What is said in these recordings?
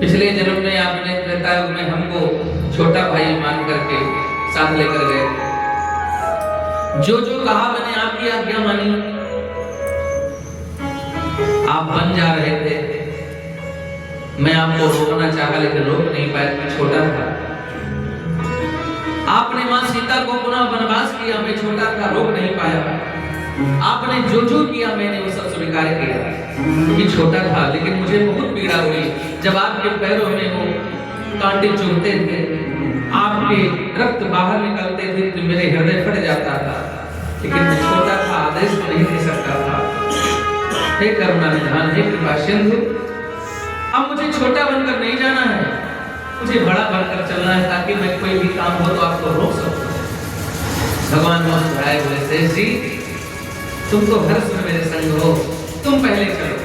पिछले जन्म में आपने त्रेता युग में हमको छोटा भाई मान करके साथ लेकर गए। जो जो कहा मैंने आपकी आज्ञा मानी। आप बन जा रहे थे, मैं आपको रोकना चाहा लेकिन रोक नहीं पाया क्योंकि छोटा था। आपने मां सीता को पुनः वनवास किया, मैं छोटा था, रोक नहीं पाया। आपने जो जो किया मैंने वो सब स्वीकार किया क्योंकि छोटा था। लेकिन मुझे बहुत पीड़ा हुई जब आपके पैरों में वो कांटे चुभते थे, आपके रक्त बाहर निकलते थे तो मेरे हृदय फट जाता था। लेकिन मैं छोटा था, आदेश तो नहीं दे सकता था। हे करुणा निधान, हे कृपा सिंधु, अब मुझे छोटा बनकर नहीं जाना है, मुझे बड़ा बनकर चलना है ताकि मैं कोई भी काम हो तो आपको रोक सकूं। भगवान मुस्कुराए बोले, शेष जी तुम तो हर समय मेरे संग हो, तुम पहले चलो।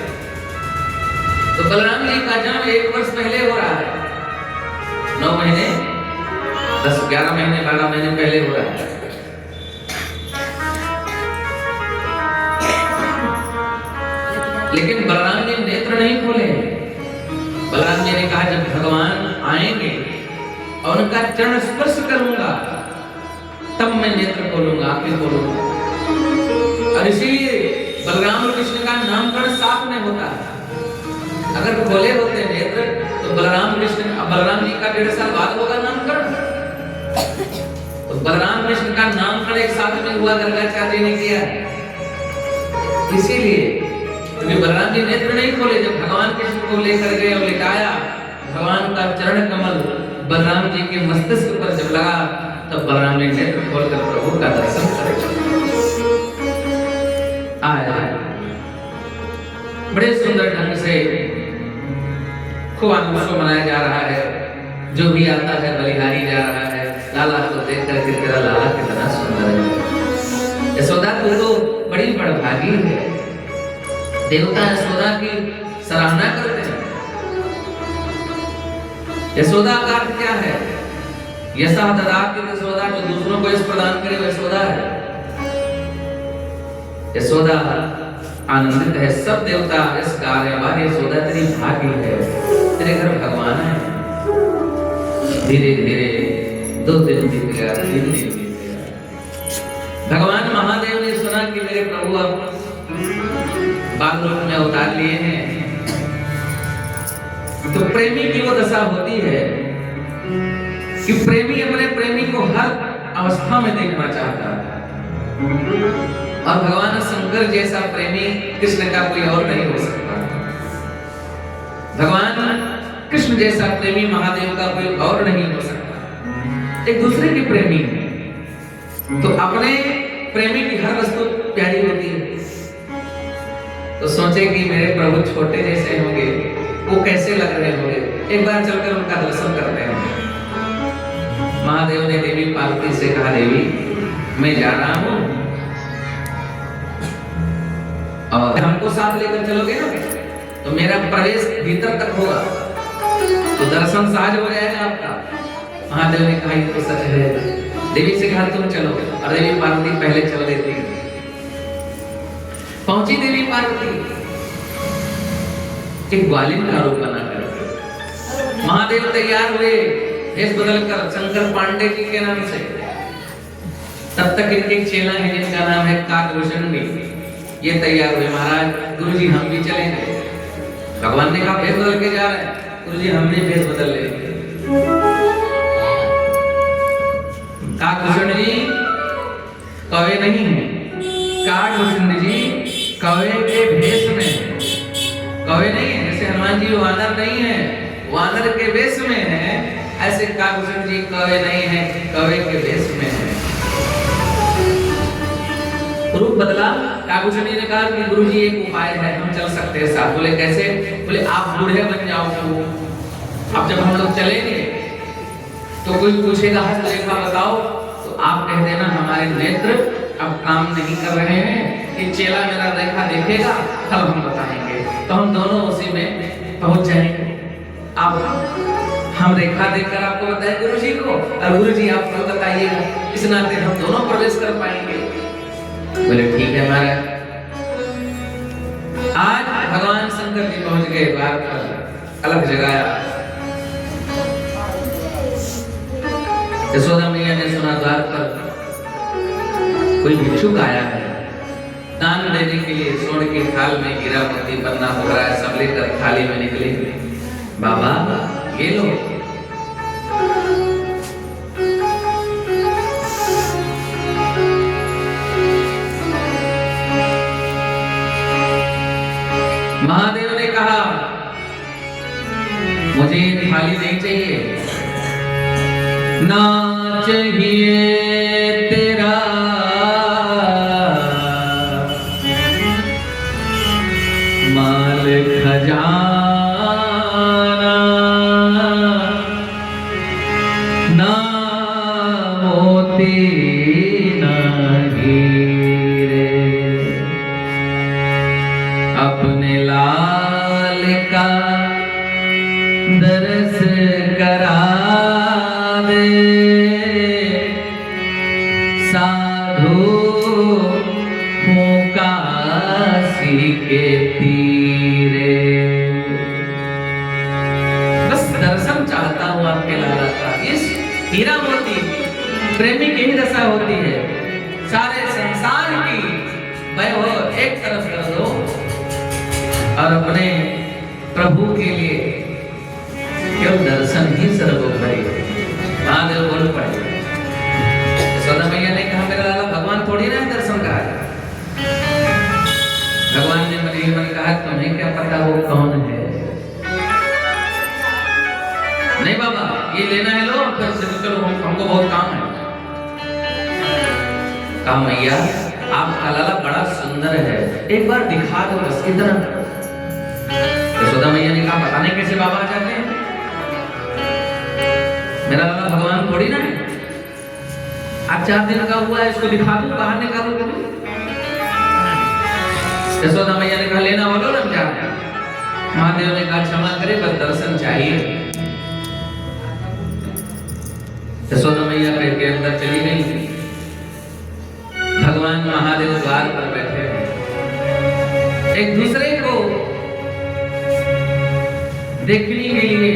तो बलराम जी का जन्म 1 वर्ष पहले हो रहा है। 9 महीने 10 11 महीने 12 महीने पहले हो रहा है। लेकिन बलराम जी नेत्र नहीं खोले। बलराम जी ने कहा जब भगवान आएंगे और उनका चरण स्पर्श करूंगा तब मैं नेत्र खोलूंगा, आंखें खोलूंगा। और इसीलिए बलराम और कृष्ण का नामकरण साथ में होता है। अगर खोले होते नेत्र तो बलराम जी का 1.5 साल बाद होगा नामकरण। तो बलराम कृष्ण का नामकरण एक साथ में हुआ, गर्गाचार्य ने किया। इसीलिए क्योंकि बलराम जी नेत्र नहीं खोले, जब भगवान कृष्ण को लेकर गए और लिटाया, भगवान का चरण कमल बलराम जी के मस्तिष्क पर जब लगा तब बलराम जी नेत्र खोलकर प्रभु का दर्शन करे। बड़े सुंदर ढंग से खूब आनंद मनाया जा रहा है। जो भी आता है बलिहारी जा रहा है। लाला को देख करके तेरा लाला कितना सुंदर है। यशोदा तू तो बड़ी बड़भागी है। देवता यशोदा की सराहना करते हैं। यशोदा का अर्थ क्या है? यशा ददाति यशोदा, जो दूसरों को यश प्रदान करे वो यशोदा है। यशोदा आनंदित है, सब देवता यश गा रहे हैं। यशोदा तेरी भागी है, तेरे घर भगवान है। धीरे धीरे 2 दिन बीत गया, 3 दिन बीत गया। भगवान महादेव ने सुना कि मेरे प्रभु अब बाल रूप में अवतार लिए हैं। तो प्रेमी की वो दशा होती है कि प्रेमी अपने प्रेमी को हर अवस्था में देखना चाहता है। और भगवान शंकर जैसा प्रेमी कृष्ण का कोई और नहीं हो सकता। भगवान कृष्ण जैसा प्रेमी महादेव का कोई और नहीं हो सकता। एक दूसरे के प्रेमी हैं। तो अपने प्रेमी की हर वस्तु प्यारी होती है। तो सोचे कि मेरे प्रभु छोटे जैसे होंगे, वो कैसे लग रहे होंगे, एक बार चलकर उनका दर्शन करते हैं। महादेव ने देवी पार्वती से कहा, देवी मैं जा रहा हूं और हमको साथ लेकर चलोगे ना तो मेरा प्रवेश भीतर तक होगा, तो दर्शन सहज हो जाएगा आपका। महादेव ने कहा ये तो सच है। देवी से कहा तुम चलो, और देवी पार्वती पहले चल देती है। पहुंची देवी पार्वती एक ग्वालिन का रूप बनाकर। महादेव तैयार हुए भेष बदलकर शंकर पांडे जी के नाम से। तब तक इनके चेला है जिनका नाम है काकभूषणी, ये तैयार हुए। महाराज गुरुजी हम भी चलेंगे। भगवान ने कहा भेष बदल के जा रहे हैं। गुरुजी हम भी भेष बदल लेंगे। काकभूषण जी कौवे नहीं है, काकभूषण जी कौवे के भेष में है। कौवे नहीं है, जैसे हनुमान जी वानर नहीं है, वानर के वेश में है, ऐसे काकभूषण जी कौवे नहीं है, कौवे के वेश में है। रूप बदला। काकभूषण जी ने कहा कि गुरुजी एक उपाय है, हम चल सकते हैं साथ। बोले कैसे? बोले आप बूढ़े बन जाओ, अब जब हम लोग चलेंगे तो कोई पूछेगा हस्तरेखा बताओ, तो आप कह देना हमारे नेत्र अब काम नहीं कर रहे हैं, कि चेला मेरा रेखा देखेगा तब हम बताएंगे। तो हम दोनों उसी में पहुंच जाएंगे। आप हम रेखा देखकर आपको बताएं गुरुजी को, और गुरुजी आपको बताइएगा। इस नाते हम दोनों प्रवेश कर पाएंगे। बोले ठीक है महाराज। आज भगवान शंकर जी पहुंच गए द्वार पर, अलग जगाया। यशोदा मैया ने सुना द्वार पर कोई भिक्षुक आया है दान देने के लिए। स्वर्ण के थाल में हीरा मोती पन्ना हो रहा है, सब लेकर थाली में निकले। बाबा ये लो। महादेव ने कहा मुझे थाली नहीं चाहिए, ना चाहिए तेरा माल खजाना, ना मोती ना हीरे, अपने लाल का दर्श करा दे, साधु हूँ काशी के तीरे। बस दर्शन चाहता हूँ आपके लाला का। इस हीरा मोती प्रेमी की ही दशा होती है। सारे संसार की वैभव एक तरफ कर दो और अपने प्रभु के लिए केवल दर्शन ही सर्वोपरि। महादेव बोल पड़े। यशोदा मैया ने कहा मेरा लाला भगवान थोड़ी ना है दर्शन का। भगवान ने मन ही मन कहा तुम्हें क्या पता वो कौन है। नहीं बाबा ये लेना है लो, फिर से चलो हमको बहुत काम है। कहा मैया आपका लाला बड़ा सुंदर है, एक बार दिखा दो बस इधर। यशोदा मैया ने कहा पता नहीं कैसे बाबा आ जाते हैं, मेरा लाला भगवान थोड़ी ना है। आज 4 दिन का हुआ है, इसको दिखा दूं, बाहर निकालो कभी। यशोदा मैया ने कहा लेना बोलो ना क्या। महादेव ने कहा क्षमा करे बस दर्शन चाहिए। यशोदा मैया कह के अंदर चली गई। भगवान महादेव द्वार पर बैठे हैं, एक दूसरे को देखने के लिए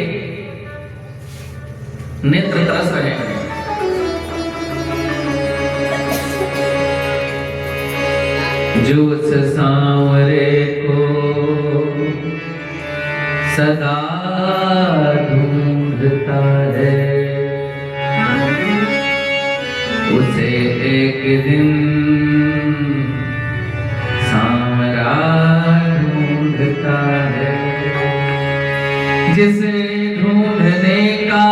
नेत्र तरस रहे हैं। जो उस सांवरे को सदा ढूंढता है, उसे एक दिन सांवरा ढूंढता है। जिसे ढूंढने का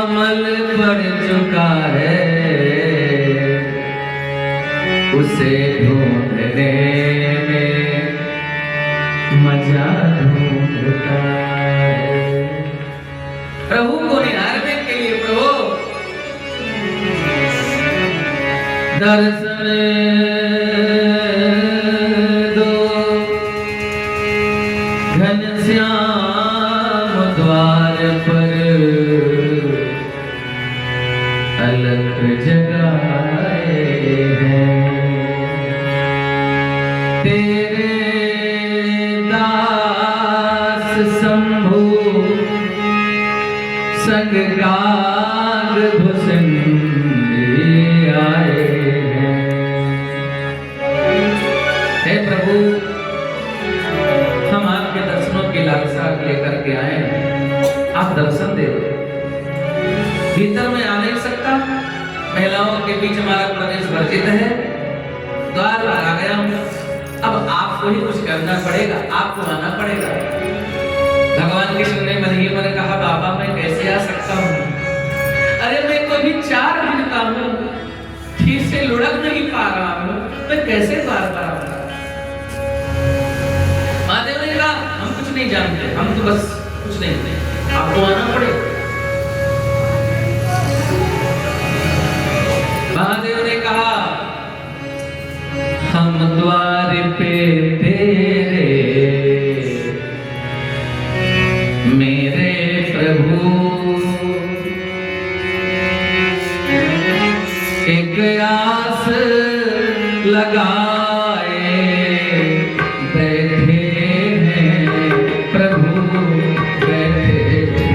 अमल पड़ चुका है, उसे ढूंढने में मजा ढूंढता है। प्रभु को निहारने के लिए प्रभु दर्शन दो, घनश्याम द्वार पर अलख जगाए हैं। तेरे दास शंभु संग काग भुसंडी आए हैं। हे प्रभु हम आपके दर्शनों की लालसा लेकर के आए हैं, आप दर्शन दे दो। भीतर में आ नहीं सकता, महिलाओं के बीच हमारा प्रवेश वर्जित है, द्वार पर आ गया हूं, अब आपको ही कुछ करना पड़ेगा, आपको आना पड़ेगा। भगवान कृष्ण ने मन ही मन कहा बाबा मैं कैसे आ सकता हूँ, अरे मैं तो अभी 4 दिन का हूँ, ठीक से लुढ़क नहीं पा रहा हूँ, मैं कैसे द्वार पर आऊंगा। महादेव ने कहा हम कुछ नहीं जानते, हम तो बस कुछ नहीं, आपको आना पड़ेगा। महादेव ने कहा हम द्वार पे तेरे मेरे प्रभु एक आस लगाए बैठे हैं, प्रभु बैठे हैं।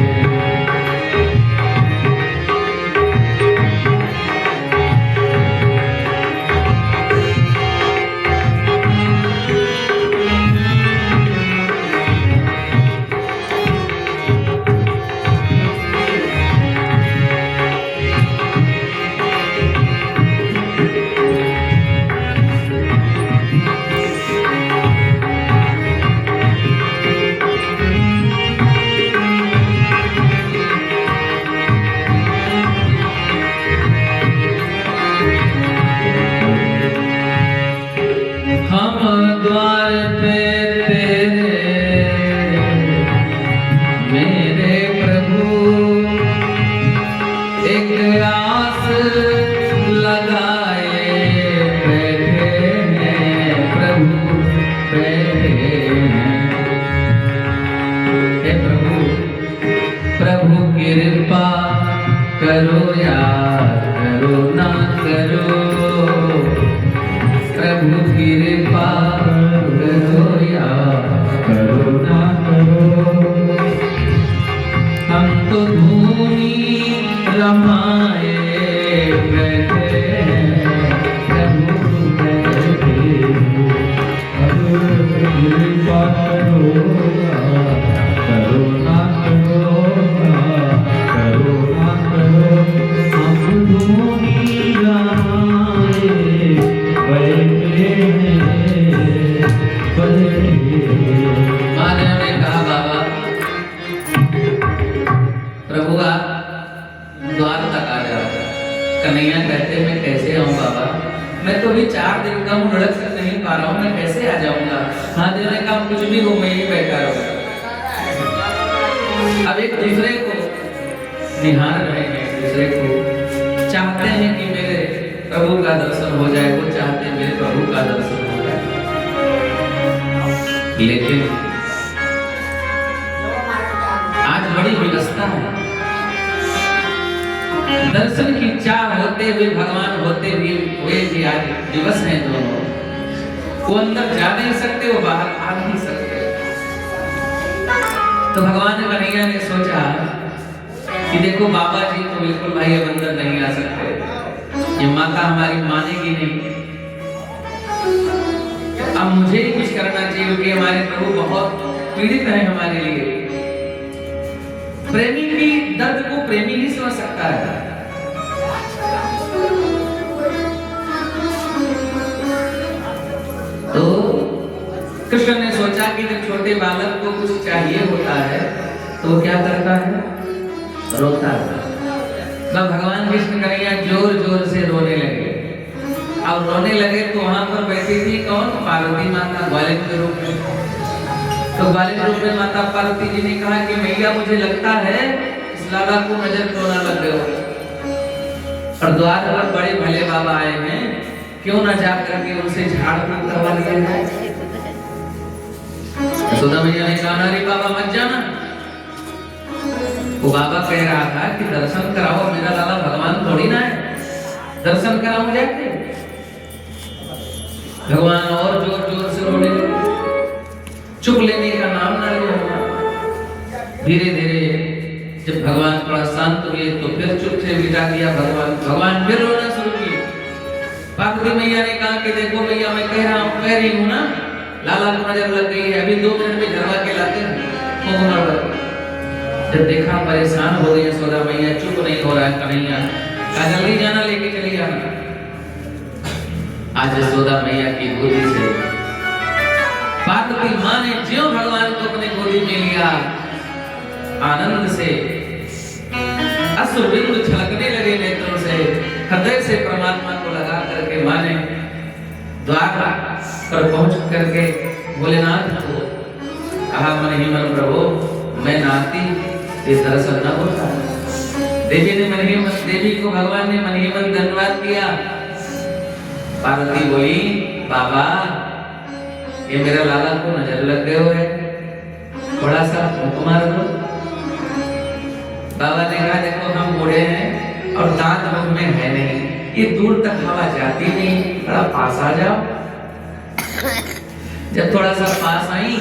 कन्हैया कहते मैं कैसे आऊँ बाबा, मैं तो भी 4 दिन का हूँ, लड़क कर नहीं पा रहा हूँ, मैं कैसे आ जाऊंगा। महादेव ने कहा कुछ भी हो, मैं यही बैठा रहूंगा। अब एक दूसरे को निहार रहे हैं, एक दूसरे को चाहते हैं कि मेरे प्रभु का दर्शन हो जाए, वो चाहते हैं मेरे प्रभु का दर्शन हो जाए। लेकिन आज बड़ी व्यवस्था है, दर्शन की चाह होते हुए, भगवान होते हुए भी आज दिवस हैं दोनों। वो अंदर जा नहीं सकते, वो बाहर आ नहीं सकते। तो भगवान कन्हैया ने सोचा कि देखो बाबा जी तो बिल्कुल भाई अब अंदर नहीं आ सकते, ये माता हमारी मानेगी नहीं, अब मुझे ही कुछ करना चाहिए, क्योंकि हमारे प्रभु बहुत पीड़ित हैं हमारे लिए। प्रेमी की दर्द को प्रेमी ही समझ सकता है। तो कृष्ण ने सोचा कि जब छोटे बालक को कुछ चाहिए होता है तो वो क्या करता है, रोता है। तो भगवान कृष्ण कन्हैया जोर जोर से रोने लगे, और रोने लगे तो वहां पर बैठी थी कौन, पार्वती माता ग्वालिन के रूप में। तो ग्वालिन रूप में माता पार्वती जी ने कहा कि मैया मुझे लगता है इस लाला को नजर क्यों ना लग गए, और द्वार पर बड़े भले बाबा आए हैं, क्यों ना जा करके उनसे झाड़ फूक करवा लिया जाए। यशोदा मैया ने कहा अरे बाबा मत जाना। वो बाबा कह रहा था कि दर्शन कराओ, मेरा लाला भगवान थोड़ी ना है, दर्शन कराओ जाके। भगवान और जोर जोर से रोने लगे, चुप लेने का नाम ना लिया। धीरे धीरे जब भगवान थोड़ा शांत हुए तो फिर चुप से बिता दिया भगवान फिर रोना शुरू किए। पार्वती मैया ने कहा कि देखो भैया मैं कह रही हूँ ना, लाला को नजर लग गई है, अभी 2 मिनट में झरवा के लाते हैं। जब देखा परेशान हो गई यशोदा मैया, चुप नहीं हो रहा है कन्हैया, कहा जल्दी जाना, लेके चली जाना। आज यशोदा मैया की गोदी से पार्वती माँ ने ज्यों भगवान को अपने गोदी में लिया, आनंद से अश्रुबिंदु छलकने लगे नेत्रों से, हृदय से परमात्मा को लगा करके माँ ने द्वार पर पहुंच करके भोलेनाथ को कहा मन ही मन प्रभु मैं नाती इस दर्शन न होता। देवी ने मन ही मन, देवी को भगवान ने मन ही मन धन्यवाद किया। पार्वती बोली बाबा ये मेरा लाला को नजर लग गए हो है, थोड़ा सा मार दो। बाबा ने कहा देखो हम बूढ़े हैं और दांत मुख में है नहीं, ये दूर तक हवा जाती नहीं, थोड़ा पास आ जाओ। जब थोड़ा सा पास आई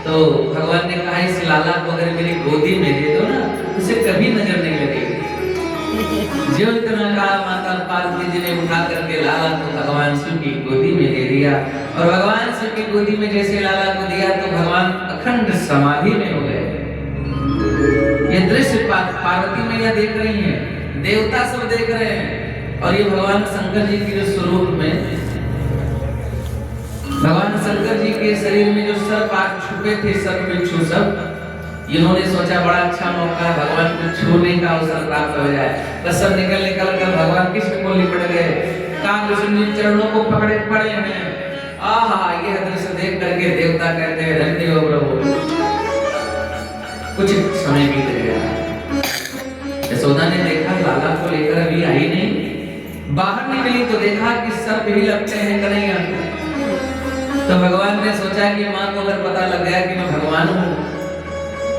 तो भगवान ने कहा इस लाला को अगर मेरी गोदी में दे दो ना, उसे कभी नजर नहीं लगेगी। जो इतना कहा माता पार्वती जी ने उठा करके लाला को भगवान शिव की गोदी में दे दिया, और भगवान शिव की गोदी में जैसे लाला को दिया तो भगवान अखंड समाधि में हो गए। ये दृश्य पार्वती मैया देख रही हैं, देवता सब देख रहे हैं, और ये भगवान शंकर जी के स्वरूप में, भगवान शंकर जी के शरीर में जो सर्प आग छुपे थे, सर्प बिच्छू सब, इन्होंने सोचा बड़ा अच्छा मौका है, भगवान को छूने का अवसर प्राप्त हो जाए। बस सब निकल कर भगवान कृष्ण को लिपट गए, कांग्रेस चरणों को पकड़े पड़े हैं। आहा ये दृश्य देख करके देवता कहते हैं धन्य हो प्रभु। कुछ समय बीत गया, यशोदा ने देखा लाला को लेकर अभी आई नहीं, बाहर निकली तो देखा कि सर्प ही लगते हैं कन्हैया। तो भगवान ने सोचा कि माँ को अगर पता लग गया कि मैं भगवान हूँ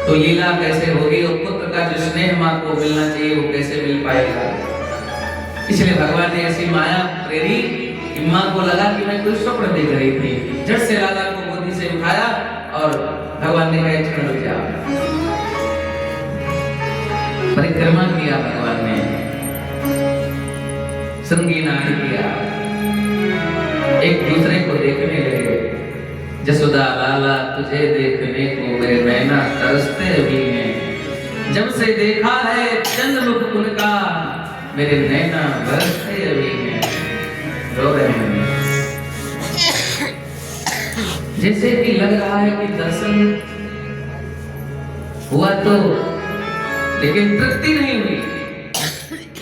तो लीला कैसे होगी, और पुत्र का जो स्नेह माँ को मिलना चाहिए वो कैसे मिल पाएगा। इसलिए भगवान ने ऐसी माया प्रेरी कि माँ को लगा कि मैं कोई स्वप्न देख रही थी। झट से लाला को गोदी से उठाया और भगवान ने कहा क्षण रुक जाओ। परिक्रमा किया भगवान ने, संगीन आदि किया, एक दूसरे को देखने लगे। जसोदा लाला तुझे देखने को मेरे नैना तरसते भी हैं, जब से देखा है चंद्रमुख उनका मेरे नैना बरसते भी हैं, रो रहे हैं। जैसे कि लग रहा है कि दर्शन हुआ तो, लेकिन तृप्ति नहीं हुई।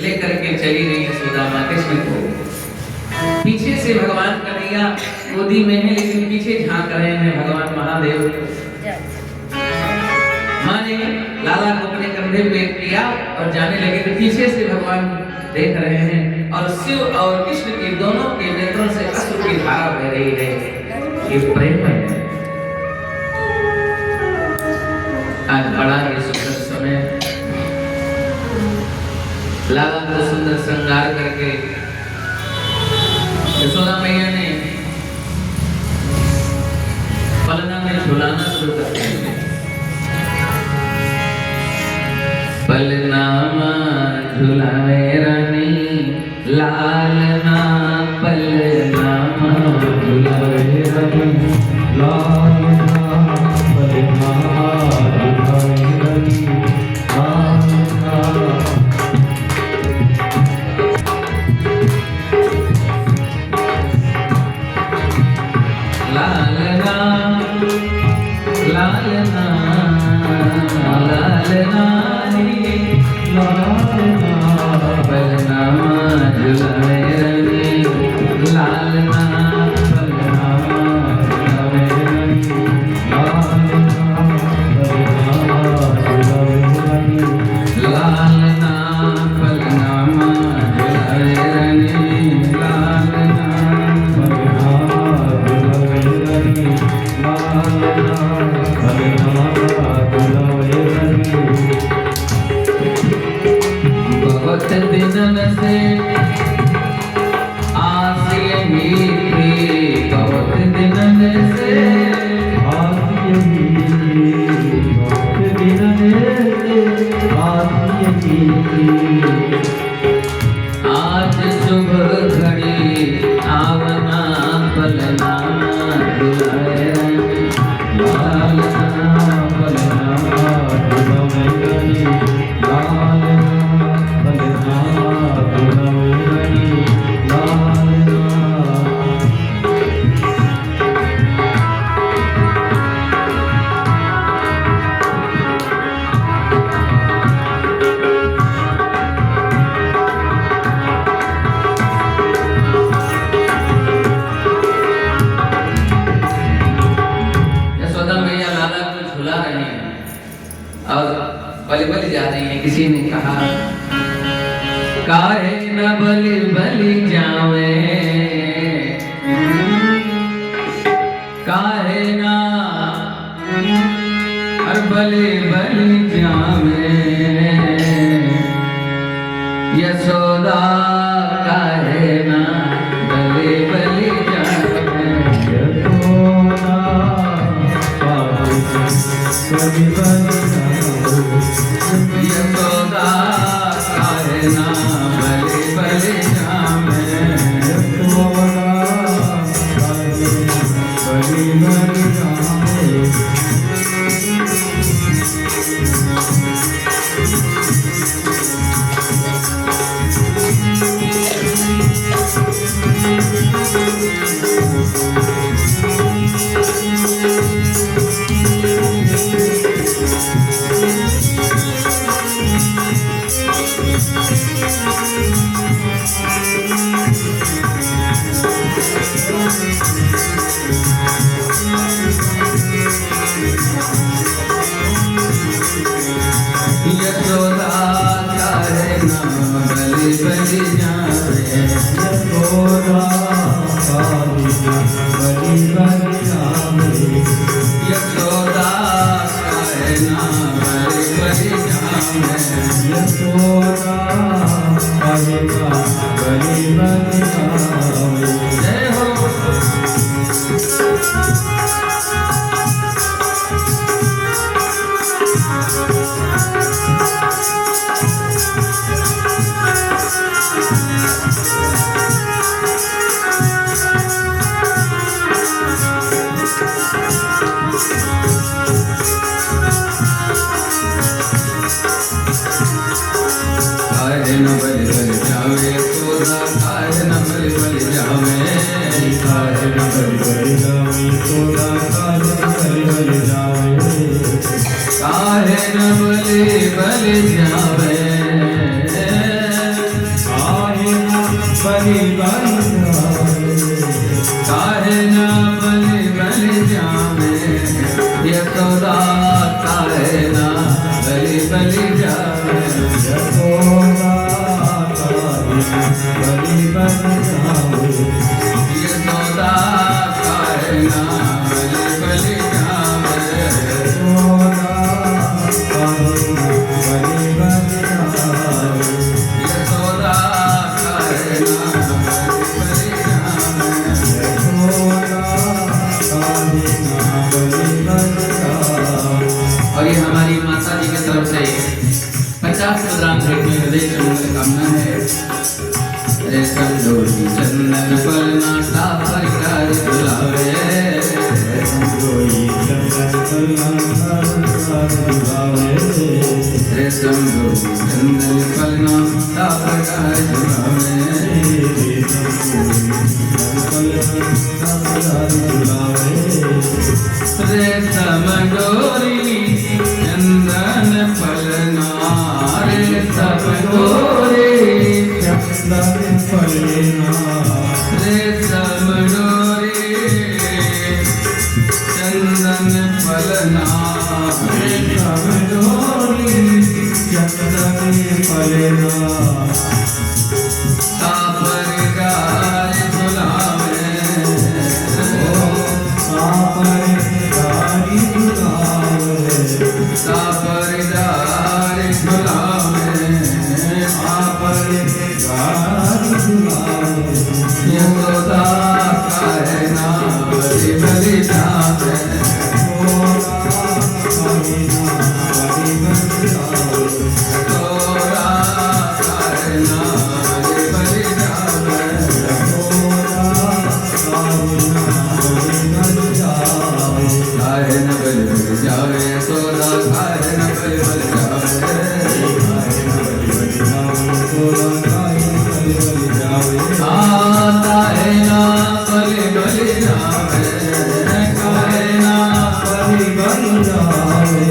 लेकर के चली गई यशोदा माँ कृष्ण को। पीछे से भगवान कन्हैया गोदी में है, लेकिन पीछे झांक रहे हैं भगवान महादेव। माँ ने लाला को अपने कंधे पे किया और जाने लगे तो पीछे से भगवान देख रहे हैं और शिव और कृष्ण के दोनों के नेत्रों से अश्रु की धारा बह रही है। ये प्रेम है। आज बड़ा ही सुंदर समय, लाला को सुंदर श्रृंगार करके यशोदा मैया ने पलना में झुलाना शुरू कर दिया। पलना झुलावे रानी लालना, पलना झुलावे रानी लालना, पलना झुलावे रानी लालना। लालना लालना लालना पलना झुलावे रानी लालना, पलना झुलावे रानी लालना, लालना पलना झुलावे रानी लालना, पलना झुलावे रानी लालना, पलना झुलावे रानी। बहुत दिनन से आस यही थी, बहुत दिनन से आस यही थी, बहुत दिनन से आस यही थी। आज सुबह घड़ी आवना, पलना झुलावे रानी लालना, पलना झुलावे रानी लालना, बलि बलि जा रही है। किसी ने कहा काहे न बलि बलि जावे, काहे ना हर बलि बलि जावे, यशोदा काहे ना बलि बलि जावे, यशोदा बलि बलि यशोदा काहे ना बलि बलि जावे, यशोदा काहे ना बलि बलि जावे। यशोदा काहे ना बलि बलि जावे, यशोदा काहे ना बलि बलि जावे, यशोदा काहे ना बलि बलि जावे, यशोदा काहे ना बलि बलि जावे। जय हो। काहे न बलि बलि जावे, यशोदा काहे न बलि बलि जावे, काहे न बलि बलि जावे, यशोदा काहे न बलि बलि जावे, काहे न बलि बलि जावे। काहे ना बलि बलि जावे यशोदा काहे ना बलि बलि जावे यशोदा बलि बलि जावे यशोदा काहे ना बलि बलि जावे यशोदा काहे ना बलि बलि जावे यशोदा काहे ना और ये हमारी माता जी की तरफ से 50 ग्राम भेंट में हृदय से कामना है। रेशम डोरी चंदन पलना टापर कर बुलावे रेशम डोरी चंदन पलना टापर बुलावे रेशम डोरी चंदन पलना टापर कर बुलावे रेशम डोरी चंदन पलना रेशम डोरी चंदन पलना रेशम डोरी चंदन पलना रेशम डोरी चंदन पलना सापर गाय बुलावे सापर गाय बुलावे सापर गाय बुलावे सापर गाय बुलावे यशोदा काहे ना बलि बलि जावे यशोदा काहे ना बलि बलि जावे यशोदा काहे ना बलि बलि जावे यशोदा काहे ना बलि बलि जावे काहे ना बलि बलि जावे यशोदा काहे ना बलि बलि जावे काहे ना बलि बलि जावे यशोदा काहे ना बलि बलि जावे काहे ना बलि बलि जावे काहे ना बलि बलि जावे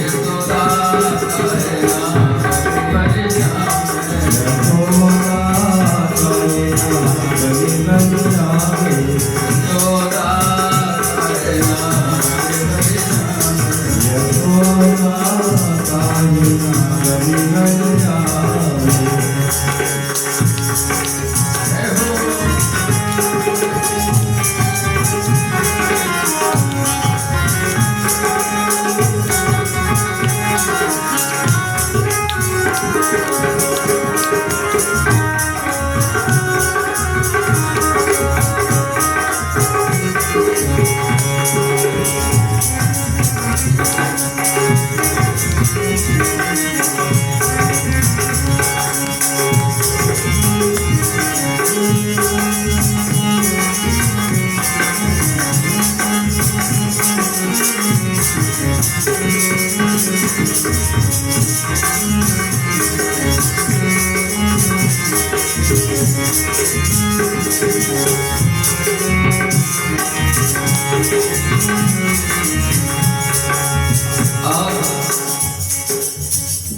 यशोदा काहे ना बलि बलि जावे यशोदा काहे ना बलि बलि जावे यशोदा काहे ना बलि बलि जावे यशोदा काहे ना बलि बलि जावे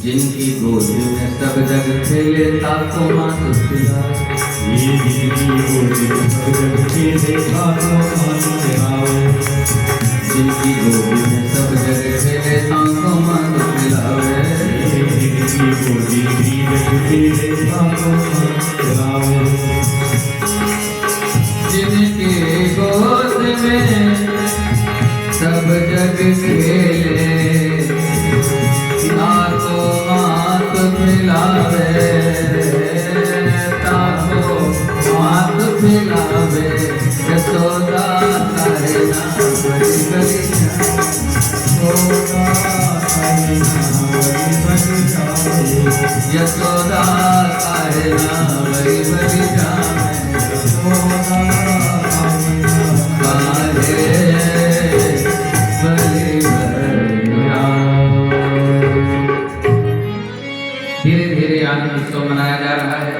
जिनकी गोदी में सब जग खेले ताको मात खिलाए ये जिनकी गोदी में सब जग खेले ताको मात खिलाए जिनकी गोदी में सब जग खेले ताको मात खिलाए ये जिनकी गोदी में जग खेले ताको मात खिलाए जिनकी गोद में सब जग खेले ताको मात खिलावे ताको मात खिलावे यशोदा काहे ना बलि बलि जावे यशोदा काहे ना बलि बलि जावे यशोदा काहे ना बलि बलि जावे यशोदा काहे ना बलि बलि धीरे धीरे आज उत्सव मनाया जा रहा है।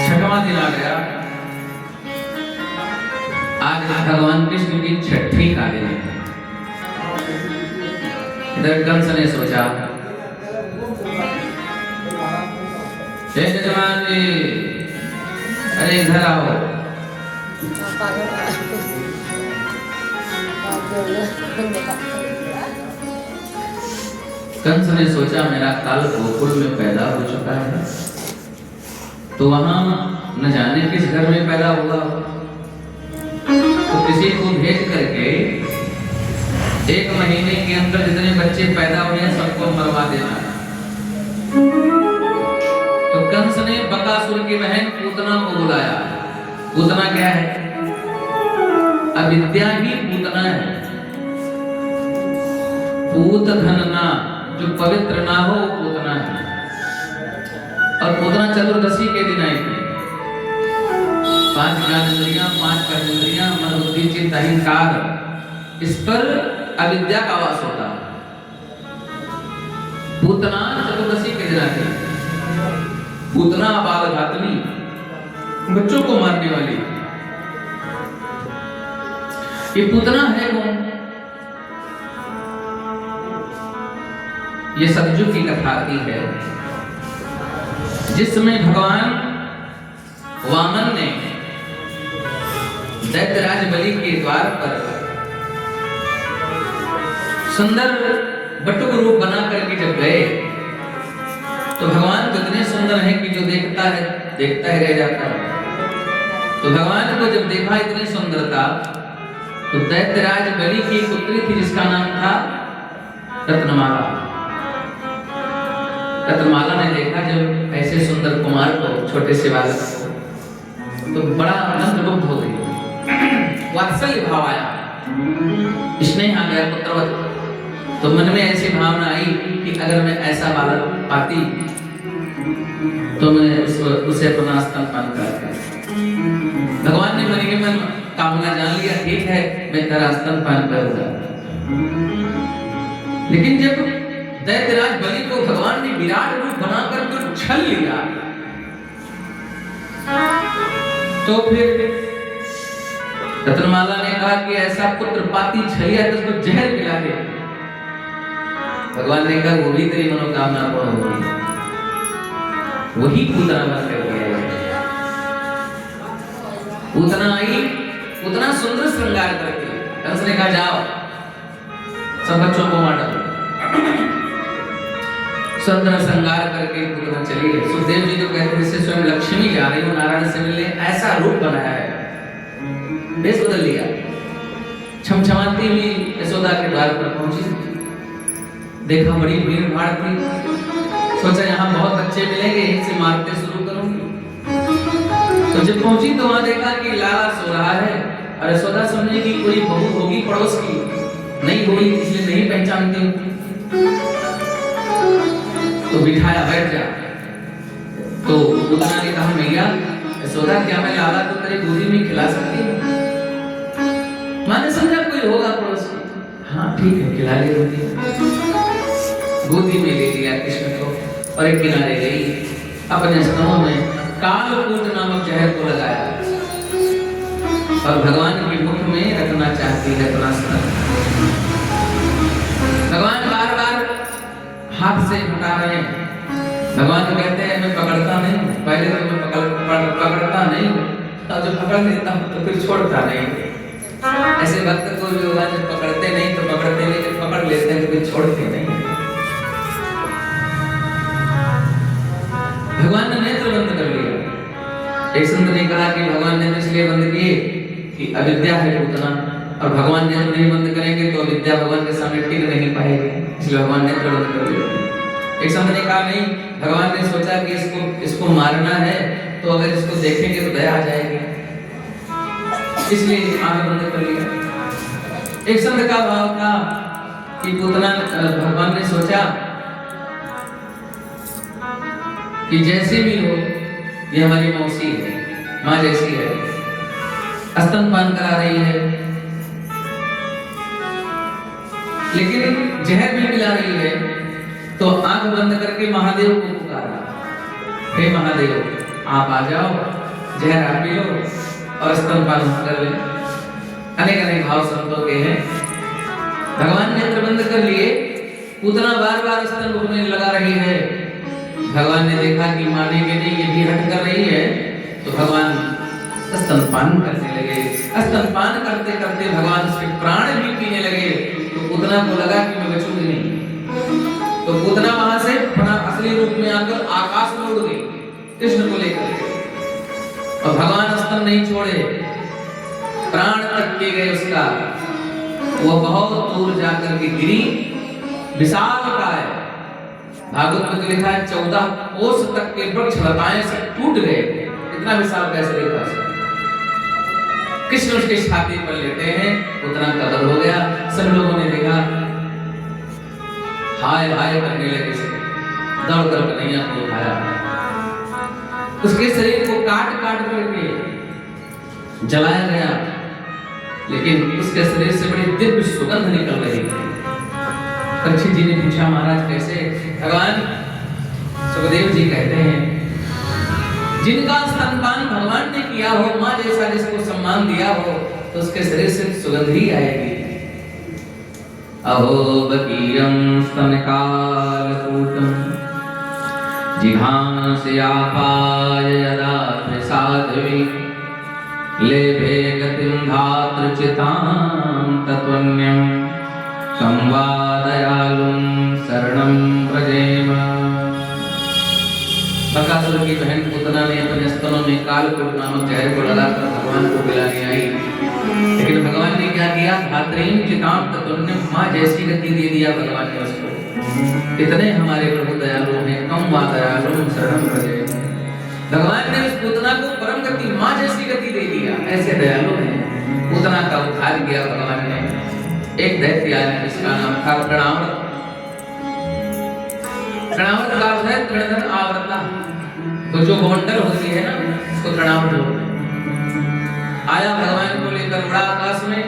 छठवां दिन आ गया। आज भगवान कृष्ण की छठी का दिन है। इधर कंस ने सोचा, हे जजमान जी अरे इधर आओ। कंस ने सोचा मेरा काल गोकुल में पैदा हो चुका है, तो वहां न जाने किस घर में पैदा हुआ, तो किसी को भेज करके 1 महीने के अंदर जितने बच्चे पैदा हुए हैं सबको मरवा देना। तो कंस ने बकासुर की बहन पूतना को बुलाया। पूतना क्या है? अविद्या ही पूतना है। पूत धन ना, जो पवित्र ना हो वो पूतना है। और पूतना चतुर्दशी के दिन आई थी। 5 ज्ञानेंद्रियां, 5 कर्मेंद्रियां, मन बुद्धि चित्त अहंकार, इस पर अविद्या का वास होता है। पूतना चतुर्दशी के दिन आई थी। पूतना बाल घातनी, बच्चों को मारने वाली। ये पूतना है कौन? ये सतयुग की कथा की है, जिसमें भगवान वामन ने दैत्यराज बलि के द्वार पर सुंदर बटुक रूप बना करके जब गए, तो भगवान तो इतने सुंदर हैं कि जो देखता ही रह जाता है। तो भगवान को जब देखा इतनी सुंदरता, तो दैत्यराज बलि की पुत्री थी जिसका नाम था रत्नमाला। रत्नमाला ने देखा जब ऐसे सुंदर कुमार को, छोटे से बालक को, तो बड़ा मंत्रमुग्ध हो गई। वात्सल्य भाव आया, स्नेह आ गया पुत्रवत। तो मन में ऐसी भावना आई कि अगर मैं ऐसा बालक पाती तो मैं उसे अपना स्तनपान कराता। भगवान ने मन ही मन कामना जान लिया, ठीक है मैं तेरा स्तनपान करूंगा। लेकिन जब दैत्यराज बलि को भगवान ने विराट रूप बनाकर जो छल लिया, तो फिर रत्नमाला ने कहा कि ऐसा पुत्र पाती छलिया तो उसको जहर पिला दे। भगवान ने कहा वो भी तेरी मनोकामना पूर्ण होगी। वही पूतना बन कर गया। पूतना आई, पूतना सुंदर श्रृंगार करती। कंस ने कहा जाओ सब बच्चों को मार डालो। सुंदर श्रृंगार करके पूतना चली गई। सुखदेव जी तो कहते हैं जैसे स्वयं लक्ष्मी जा रही हो नारायण से मिलने, ऐसा रूप बनाया है, बेस बदल लिया। छमछमाती हुई यशोदा के द्वार पर पहुंची, देखा बड़ी भीड़ भाड़ थी, सोचा यहाँ बहुत बच्चे मिलेंगे, इनसे मारते शुरू करूंगी। तो जब पहुंची तो वहां देखा कि लाला सो रहा है, और यशोदा समझी कि कोई बहू होगी पड़ोस की, नहीं हुई इसलिए नहीं पहचानती। तो बिठाया, बैठ जा। तो पूतना ने कहा मैया यशोदा क्या मैं लाला को तेरी गोदी में खिला सकती हूँ? माने समझा कोई होगा पड़ोस की। हाँ ठीक है खिला ले रोटी। गोदी में ले लिया कृष्ण को और एक किनारे गई, अपने स्तनों में कालकूट नामक जहर को लगाया और भगवान के मुख में रखना चाहती है अपना स्तन। भगवान बार बार हाथ से हटा रहे हैं। भगवान को कहते हैं मैं पकड़ता नहीं, पहले तो मैं पकड़ता नहीं, और जब पकड़ लेता हूँ तो फिर छोड़ता नहीं। ऐसे भक्त को भी भगवान जब पकड़ते नहीं तो पकड़ते नहीं, जब पकड़ लेते हैं तो फिर छोड़ते नहीं। भगवान ने नेत्र बंद कर लिया। एक संत ने कहा कि भगवान ने इसलिए बंद किए कि अविद्या है पूतना, और भगवान नेत्र नहीं बंद करेंगे तो अविद्या भगवान के सामने टिक नहीं पाएगी, इसलिए भगवान नेत्र बंद कर दिया। एक संत ने कहा नहीं, भगवान ने सोचा कि इसको मारना है तो अगर इसको देखेंगे तो दया आ जाएगी, इसलिए आंखें बंद कर लिया। एक संत का भाव था कि पूतना भगवान ने सोचा कि जैसे भी हो ये हमारी मौसी है, माँ जैसी है, स्तनपान करा रही है, लेकिन जहर भी मिला रही है। तो आंख बंद करके महादेव को पुकारा, हे महादेव आप आ जाओ, जहर आप पी लो और स्तनपान कर ले। अनेक अनेक भाव संतों के हैं। भगवान नेत्र बंद कर लिए, पूतना बार बार स्तन भूखने लगा रही है। भगवान ने देखा कि मानेंगे नहीं, ये भी हट कर रही है, तो भगवान स्तनपान करने लगे। स्तनपान करते करते भगवान उसके प्राण भी पीने लगे। तो पूतना को लगा कि मैं बचूंगी नहीं, तो पूतना वहां से अपना असली रूप में आकर आकाश में उड़ गई कृष्ण को लेकर। और भगवान स्तन नहीं छोड़े, प्राण तक ले गए उसका। वो बहुत दूर जाकर के गिरी, विशाल काय, भागवत में लिखा है 14 कोस तक के वृक्ष लताएं सब टूट गए। इतना विशाल कैसे देखा उसने। कृष्ण उसके छाती पर लेटे हैं, उतना कदर हो गया। सब लोगों ने देखा, हाय हाय करने लगे से दौड़ कर कन्हैया को उठाया। उसके शरीर को काट काट करके जलाया गया, लेकिन उसके शरीर से बड़ी दिव्य सुगंध निकल रही थी। परीक्षित जी ने पूछा, महाराज कैसे? भगवान सुखदेव जी कहते हैं, जिनका स्तनपान भगवान ने किया हो, माँ जैसा जिसको सम्मान दिया हो, तो उसके शरीर से सुगंध ही आएगी। अहो बकीयं स्तनकालकूटं जिघांसयापाय यदा प्रसादवि लेभे गतिं धातृचितां तत्वन्यं संवादयालुं शरणं व्रजेम। बकासुर की बहन पूतना ने अपने स्तनों में कालकूट नामक जहर को लगाकर भगवान को पिलाने आई, लेकिन भगवान ने क्या किया? धात्रीं चितां तत्वन्यं, माँ जैसी गति दे दिया भगवान ने उसको। इतने हमारे प्रभु दयालु हैं, कम वा दयालुं शरणं व्रजेम। भगवान ने उस पूतना को परम गति, माँ जैसी गति दे दिया। ऐसे दयालु हैं। पूतना का उद्धार किया भगवान ने। एक दैत्य आया जिसका नाम था प्रणावृत। प्रणावृत का अर्थ है तृणधन आवृता, तो जो गोमंडल होती है ना, उसको प्रणावृत बोलते हैं। आया भगवान को लेकर उड़ा आकाश में।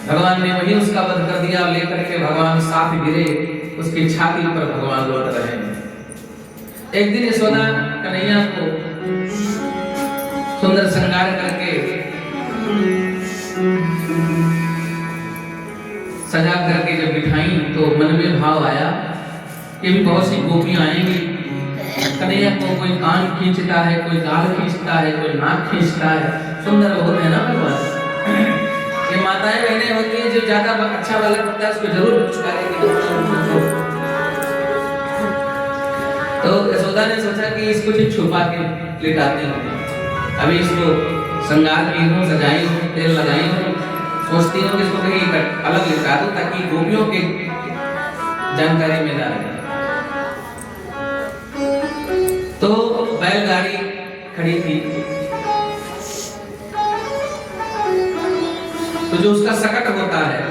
भगवान ने वही उसका वध कर दिया। लेकर के भगवान साथ गिरे, उसकी छाती पर भगवान लौट रहे हैं। एक दिन यशोदा कन्हैया को सुंदर श्रृंगार करके सजा करके जब बिठाई, तो मन में भाव आया कि भी बहुत सी गोपियां आएंगी। कन्हैया को कोई कान खींचता है, कोई गाल खींचता है, कोई नाक खींचता है। सुंदर बहुत है ना भगवान। ये माताएं बहनें होती हैं, जो ज्यादा अच्छा बालक होता है उसको जरूर पुचकारेगी। तो यशोदा ने सोचा कि इसको छुपा के लिटाते हैं। अभी इसको श्रृंगार की हूँ, सजाई हूँ, तेल लगाई हूँ, सोचती हूँ कि इसको कहीं अलग लिटा दूं ताकि गोपियों के जानकारी में ना रहे। तो बैलगाड़ी खड़ी थी, तो जो उसका सकट होता है,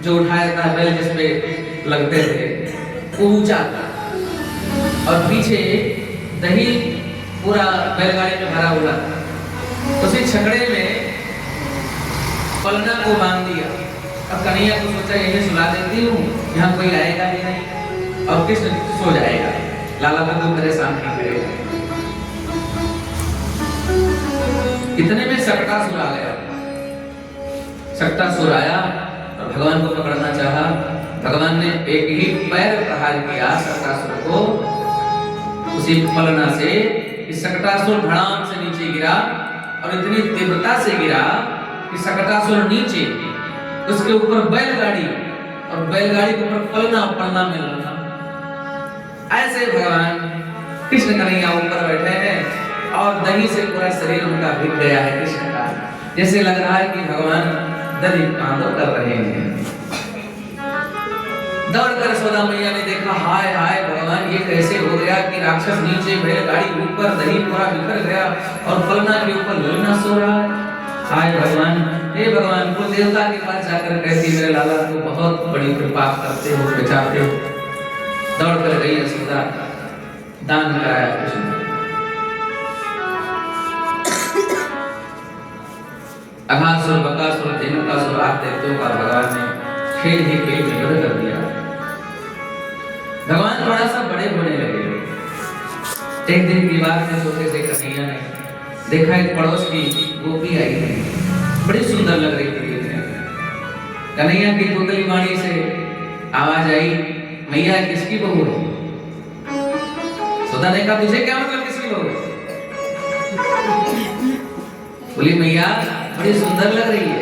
जो उठाया जाता है बैल जिसपे लगते थे, वो ऊंचा था और पीछे दही पूरा बैलगाड़ी में भरा हुआ था। उसी छकड़े में पलना को बांध दिया। अब कन्हैया को सोचा यही सुला देती हूँ, यहाँ कोई आएगा भी नहीं और कृष्ण सो जाएगा, लाला बंधु परेशान नहीं करेगा। इतने में सकटासुर आ गया। सकटासुर आया और भगवान को पकड़ना चाहा। भगवान ने एक ही पैर प्रहार किया सकटासुर को, उसी पलना से सकटासुर धड़ाम से नीचे गिरा और इतनी तीव्रता से गिरा कि सकटासुर नीचे, उसके ऊपर बैलगाड़ी और बैलगाड़ी के ऊपर पलना में लगा। ऐसे भगवान कृष्ण कन्हैया ऊपर बैठे हैं और दही से पूरा शरीर उनका भीग गया है कृष्ण का। जैसे लग रहा है कि भगवान दही तांडव कर रहे हैं। दौड़कर यशोदा मैया ने देखा, हाय हाय भगवान, ये कैसे हो गया कि राक्षस नीचे, बैलगाड़ी ऊपर, दही पूरा बिखर गया और पलना के ऊपर ललना सो रहा है। हाय भगवान, हे भगवान, को देवता के पास जाकर कहती, मेरे लाला को बहुत बड़ी कृपा करते हो, बचाते हो। दौड़ कर गई यशोदा, दान कराया कृष्ण। अघासुर, बकासुर, धेनुकासुर आदि दैत्यों का भगवान ने खेल ही खेल में वध कर दिया। भगवान थोड़ा सा बड़े होने लगे। एक दिन की बात है, छोटे से कन्हैया ने देखा एक पड़ोस की गोपी आई थी, बड़ी सुंदर लग रही थी। कन्हैया की कुंडली वाणी से आवाज आई, मैया किसकी बहू है? यशोदा ने कहा, तुझे क्या मतलब किसकी बहू है? बोली मैया बड़ी सुंदर लग रही है।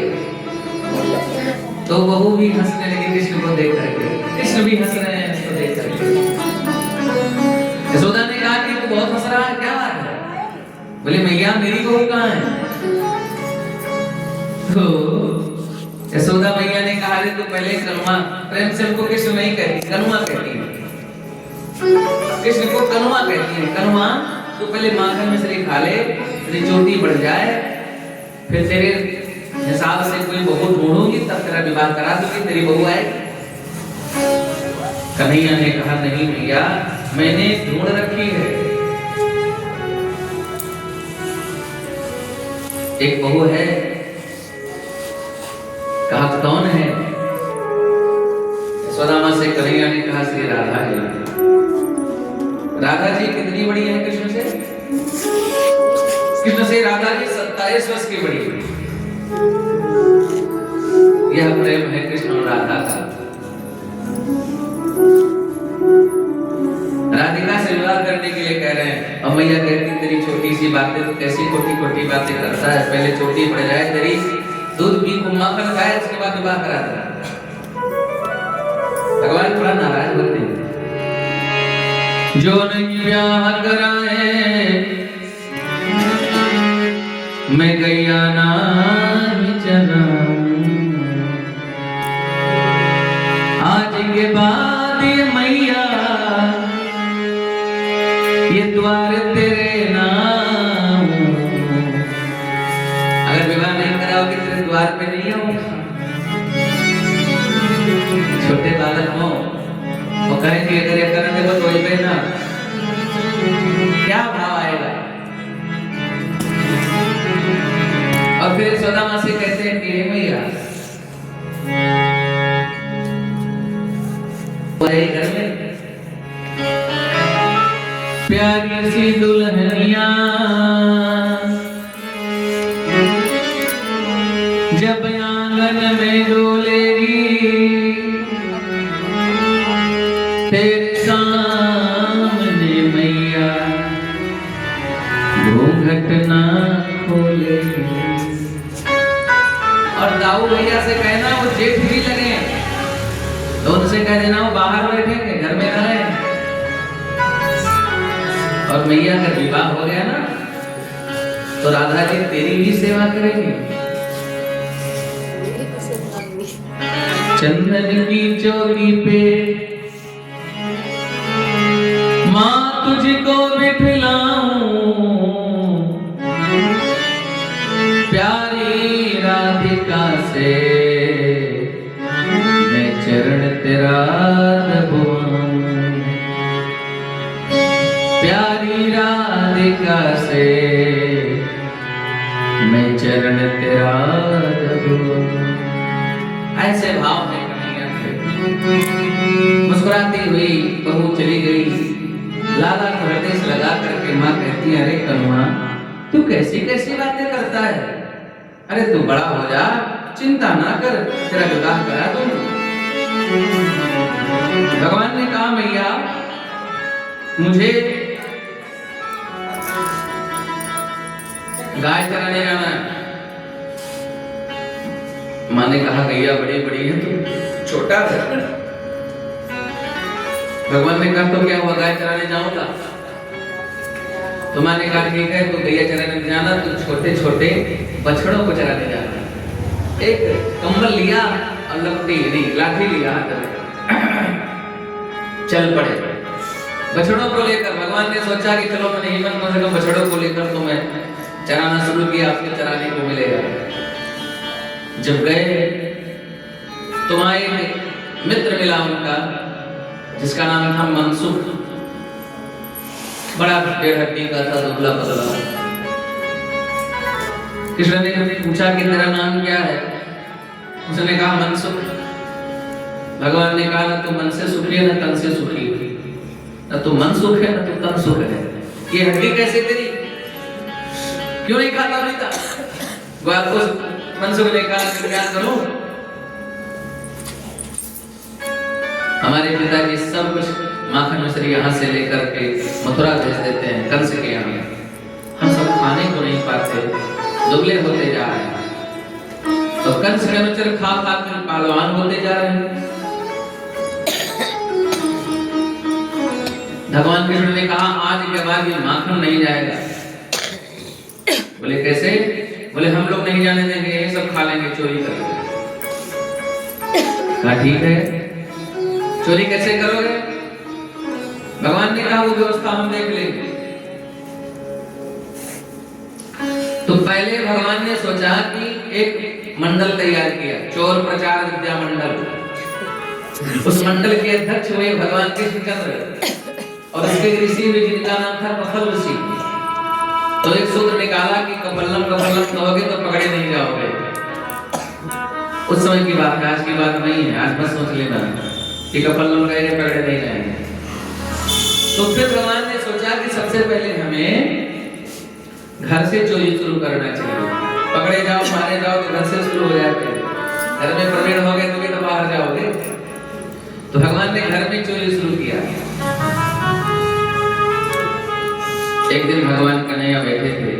तो बहू भी हंसने लगी कृष्ण को देख करके, कृष्ण भी हंस रहे हैं इसको देख करके। यशोदा ने कहा कि तू बहुत हंस रहा है, क्या बात है? बोले मैया मेरी बहू कहाँ है? तो यशोदा मैया ने कहा रे तू पहले कनुआ, प्रेम से उनको कृष्ण नहीं कहती, कनुआ कहती है। कृष्ण को कनुआ कहती है। कनुआ तू पहले माखन मिश्री खा ले, तेरी चोटी बढ़ जाए, फिर तेरे हिसाब से कोई बहू ढूंढूंगी तब तेरा विवाह करा दूंगी, तेरी बहू आएगी। कन्हैया ने कहा नहीं भैया मैंने ढूंढ रखी है, एक बहू है। कहा कौन है? यशोदा से कन्हैया ने कहा श्री राधा है। राधा जी कितनी बड़ी है कृष्ण से? कृष्ण से राधा जी 27 वर्ष की बड़ी है। यह प्रेम है कृष्ण और राधा का। राधिका से विवाह करने के लिए कह रहे हैं। अब मैया कहती तेरी छोटी सी बातें तो कैसी खोटी खोटी बातें करता है, पहले चोटी पड़ जाए तेरी, दूध पी माखन खाए उसके बाद विवाह करा दे। भगवान थोड़ा नाराज होते हैं। जो नहीं ब्याह कराए मैं गैया नाम चलाऊं, आज के बाद ये मैया ये द्वार तेरे नाम। अगर विवाह नहीं कराओगे तेरे द्वार पे नहीं आऊंगा। छोटे बालक हो वो कहेंगे अगर ये करने को तो ही ना, क्या भाव आएगा? और फिर यशोदा माँ से कहते हैं कि मैया घर में प्यारी सी दुल्हनिया जब आंगन में डोलेगी, तेरे सामने मैया घूंघट ना खोलेगी। और दाऊ भैया से कहना वो जेठ भी लगे तो उनसे कह देना वो बाहर बैठेंगे, घर में रहे। और मैया का विवाह हो गया ना तो राधा जी तेरी भी सेवा करेंगे। चंदन की चौकी पे माँ तुझको बिठलाऊं, प्यारी राधिका से मैं चरण तेरा दबाऊं, प्यारी राधिका से मैं चरण तेरा दबाऊं। ऐसे भाव में कन्हैया थे। मुस्कुराती हुई बहू चली गई। लाला को हृदय से लगा करके माँ कहती है अरे कनुआ तू कैसी कैसी बातें करता है, अरे तू बड़ा हो जा, चिंता ना कर, तेरा विवाह करा दूंगी। भगवान ने कहा मैया मुझे गाय चराने जाना है। माँ ने कहा गैया बड़ी बड़ी है तू छोटा है। भगवान ने कहा तो क्या हुआ गाय चराने जाऊंगा? तो माँ ने कहा ठीक है तो गैया चराने जाना, तो छोटे छोटे बछड़ों को चराने जाना। एक कंबल लिया और लाठी लिया हाथ में, चल पड़े बछड़ों को लेकर। भगवान ने सोचा कि चलो मैंने हिम्मत कम से कम बछड़ों को लेकर तो मैं चराना शुरू किया, आपको चराने को मिलेगा। जब गए तो वहां एक मित्र मिला उनका जिसका नाम था मनसुख। बड़ा पेड़ हड्डी का था, दुबला पतला। कृष्ण ने पूछा कि तेरा नाम क्या है? उसने कहा मनसुख। भगवान ने कहा ना तू मन से सुखी है ना तन से सुखी, ना तू मन सुख है ना तू तन सुख है। ये हड्डी कैसे तेरी? क्यों नहीं खाता पीता? आपको मनसुख ने कहा कि क्या करूं? हमारे पिताजी सब कुछ माखन मिश्री यहाँ से लेकर के मथुरा भेज देते हैं कंस के यहाँ। हम सब खाने को नहीं पाते, दुबले होते जा रहे हैं। तो कंस के अनुचर खा खा कर पहलवान होते जा रहे हैं। भगवान कृष्ण ने कहा आज के बाद ये माखन नहीं जाएगा। बोले कैसे? बोले हम लोग नहीं जाने देंगे, ये सब खा लेंगे चोरी करके। कहा ठीक है, चोरी कैसे करोगे? भगवान ने कहा वो व्यवस्था हम देख लेंगे। तो पहले भगवान ने सोचा कि एक मंडल तैयार किया, चोर प्रचार विद्या मंडल। उस मंडल के अध्यक्ष हुए भगवान कृष्णचंद्र और उसके ऋषि भी जिनका नाम था कफल ऋषि। तो एक सूत्र निकाला कि कपल्लम कपल्लम कहोगे तो पकड़े नहीं जाओगे। उस समय की बात है, आज की बात नहीं है। आज बस सोच लेना कि कपल्लम कहेंगे पकड़े नहीं जाएंगे। तो फिर भगवान ने सोचा कि सबसे पहले हमें घर से चोरी शुरू करना चाहिए। पकड़े जाओ मारे जाओ तो घर से शुरू हो जाते हैं। घर में प्रवीण हो गए तो बाहर जाओगे। तो भगवान ने घर में चोरी शुरू किया। एक दिन भगवान कन्हैया बैठे थे,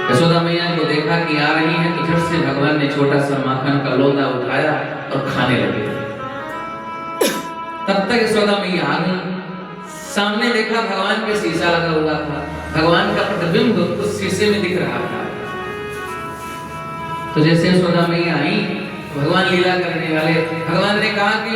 यशोदा मैया को देखा कि आ रही है तो झट से भगवान ने छोटा सा माखन का लोटा उठाया और खाने लगे। तब तक यशोदा मैया आ गई। सामने देखा भगवान के शीशा लगा हुआ था, भगवान का प्रतिबिंब उस शीशे में दिख रहा था। तो जैसे यशोदा मैया आई, भगवान लीला करने वाले, भगवान ने कहा कि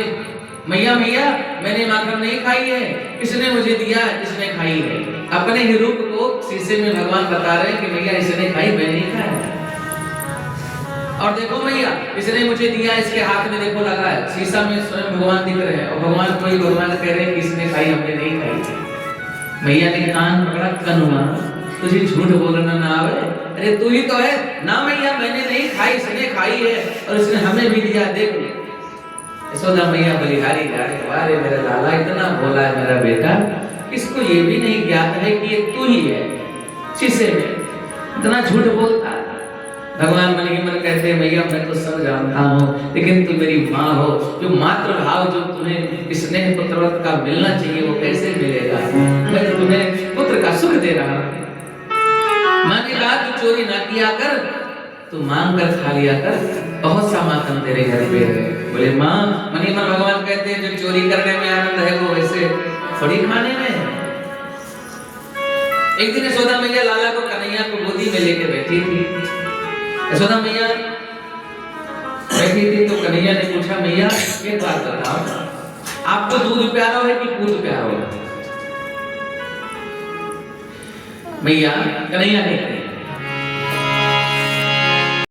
मैया मैया मैंने माखन नहीं खाई है, इसने मुझे दिया, इसने खाई है। अपने ही रूप को शीशे में भगवान बता रहे हैं कि मैया इसने खाई, मैं नहीं खाया। और देखो मैया इसने मुझे दिया, इसके हाथ में देखो लगा है। शीशा में स्वयं भगवान दिख रहे हैं और भगवान को ही भगवान कह रहे हैं कि इसने खाई, हमने नहीं खाई। मैया ने कान पकड़ा, कन्हुआ तुझे झूठ बोलना ना आवे, अरे तू ही तो है ना। मैया मैंने नहीं खाई, इसने खाई है और इसने हमें भी दिया, देख। यशोदा मैया बलिहारी जा रही, वारे मेरा लाला इतना भोला है मेरा बेटा, इसको ये भी नहीं ज्ञात है कि ये तू ही है। शीशे में इतना झूठ बोलता है। भगवान मन ही मन कहते हैं मैया मैं तो सब जानता हूँ, लेकिन तू मेरी माँ हो, जो मातृ भाव जो तुम्हें स्नेह पुत्रवत का मिलना चाहिए वो कैसे मिलेगा? मैं तो तुम्हें पुत्र का सुख दे रहा हूँ। माँ ने कहा तू चोरी ना किया कर, तू मांग कर खा लिया कर, बहुत सा माखन तेरे घर पे है। बोले माँ, मन ही मन भगवान कहते हैं जो चोरी करने में आनंद है वो वैसे थोड़ी खाने में है। एक दिन यशोदा मैया लाला को कन्हैया को गोदी में लेके बैठी थी। यशोदा मैया बैठी थी तो कन्हैया ने पूछा मैया एक बात बताओ, आपको दूध प्यारा है कि पूत प्यारा है? मैया कन्हैया ने